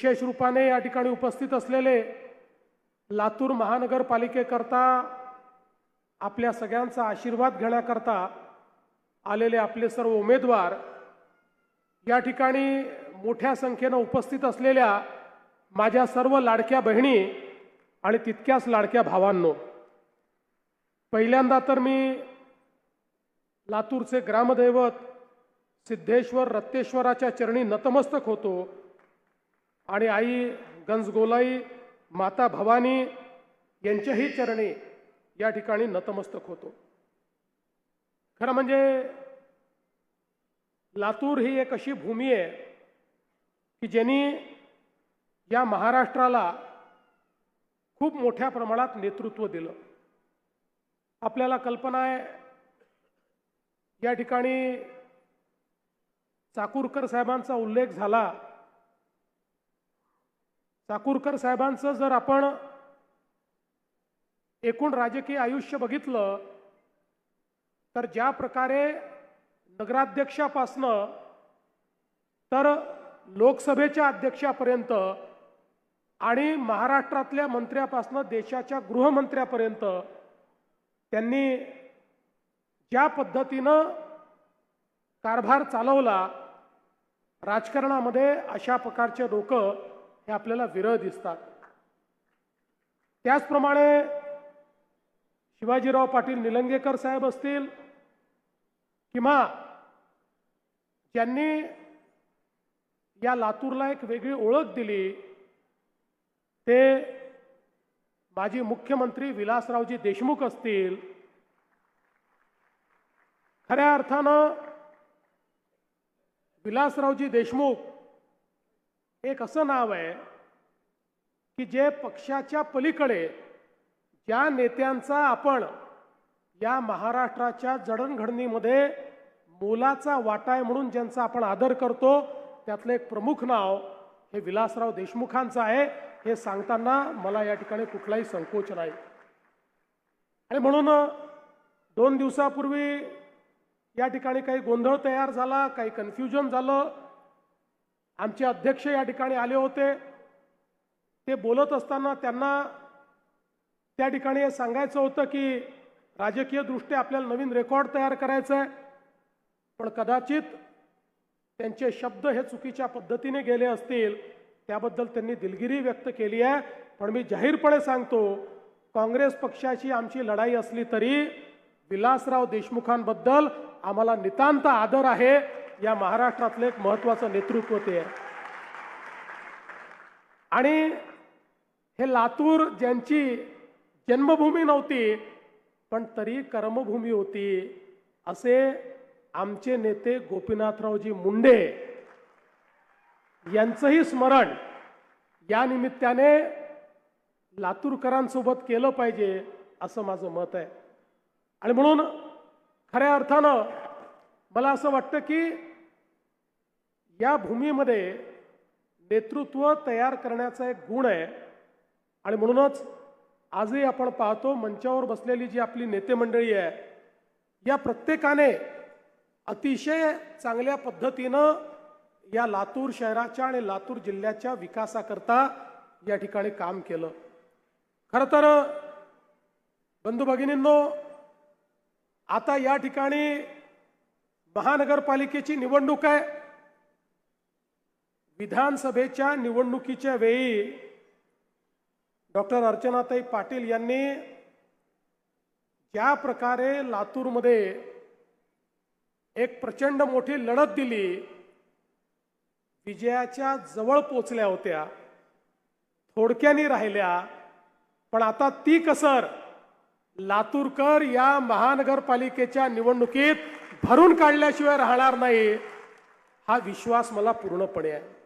विशेष रूपाने या ठिकाणी उपस्थित असलेले लातूर महानगरपालिकेकरता आपल्या सगळ्यांचा आशीर्वाद घेण्याकरता आलेले आपले सर्व उमेदवार, या ठिकाणी मोठ्या संख्येने उपस्थित असलेल्या माझ्या सर्व लाडक्या बहिणी आणि तितक्याच लाडक्या भावांनो, पहिल्यांदा तर मी लातूरचे ग्रामदैवत सिद्धेश्वर रत्तेश्वराच्या चरणी नतमस्तक होतो आणि आई गंजगोलाई माता भवानी यांच्याही चरणी या ठिकाणी नतमस्तक होतो। खरं म्हणजे लातूर ही एक अशी भूमी आहे की ज्यांनी या महाराष्ट्राला खूप मोठ्या प्रमाणात नेतृत्व दिलं। आपल्याला कल्पना आहे, या ठिकाणी चाकूरकर साहेबांचा उल्लेख झाला। चाकूरकर साहेबांचं जर आपण एकूण राजकीय आयुष्य बघितलं तर ज्या प्रकारे नगराध्यक्षापासनं तर लोकसभेच्या अध्यक्षापर्यंत आणि महाराष्ट्रातल्या मंत्र्यापासनं देशाच्या गृहमंत्र्यापर्यंत त्यांनी ज्या पद्धतीनं कारभार चालवला, राजकारणामध्ये अशा प्रकारचे लोक हे आपल्याला विरळ दिसतात। त्याचप्रमाणे शिवाजीराव पाटील निलंगेकर साहेब असतील किंवा ज्यांनी या लातूरला एक वेगळी ओळख दिली ते माजी मुख्यमंत्री विलासरावजी देशमुख असतील। खऱ्या अर्थानं विलासरावजी देशमुख एक असं नाव आहे की जे पक्षाच्या पलीकडे ज्या नेत्यांचा आपण या महाराष्ट्राच्या जडणघडणीमध्ये मोलाचा वाटा आहे म्हणून ज्यांचा आपण आदर करतो, त्यातलं एक प्रमुख नाव हे विलासराव देशमुखांचं आहे। हे सांगताना मला या ठिकाणी कुठलाही संकोच नाही। आणि म्हणून 2 दिवसापूर्वी या ठिकाणी काही गोंधळ तयार झाला, काही कन्फ्युजन झालं। आमचे अध्यक्ष या ठिकाणी आले होते, ते बोलत असताना त्यांना त्या ठिकाणी हे सांगायचं होतं की राजकीय दृष्ट्या आपल्याला नवीन रेकॉर्ड तयार करायचं आहे, पण कदाचित त्यांचे शब्द हे चुकीच्या पद्धतीने गेले असतील, त्याबद्दल त्यांनी दिलगिरी व्यक्त केली आहे। पण मी जाहीरपणे सांगतो, काँग्रेस पक्षाची आमची लढाई असली तरी विलासराव देशमुखांबद्दल आम्हाला नितांत आदर आहे। या महाराष्ट्रातले एक महत्त्वाचं नेतृत्व ते आहे। आणि हे लातूर ज्यांची जन्मभूमी नव्हती पण तरी कर्मभूमी होती, असे आमचे नेते गोपीनाथरावजी मुंडे यांचंही स्मरण या निमित्ताने लातूरकरांसोबत केलं पाहिजे असं माझं मत आहे। आणि म्हणून खऱ्या अर्थानं मला असं वाटतं की या भूमीमध्ये नेतृत्व तयार करण्याचा एक गुण आहे। आणि म्हणूनच आजही आपण पाहतो, मंचावर बसलेली जी आपली नेते मंडळी आहे, या प्रत्येकाने अतिशय चांगल्या पद्धतीनं या लातूर शहराच्या आणि लातूर जिल्ह्याच्या विकासाकरता या ठिकाणी काम केलं। खरं तर बंधू भगिनींनो, आता या ठिकाणी महानगरपालिकेची निवडणूक आहे। विधानसभेच्या निवडणुकीच्या वेळी डॉक्टर अर्चनाताई पाटील यांनी ज्या प्रकारे लातूरमध्ये एक प्रचंड मोठी लढत दिली, विजयाच्या जवळ पोचल्या होत्या, थोडक्यानी राहिल्या, पण आता ती कसर लातूरकर या महानगरपालिकेच्या निवडणुकीत भरून काढल्याशिवाय राहणार नाही, हा विश्वास मला पूर्णपणे आहे।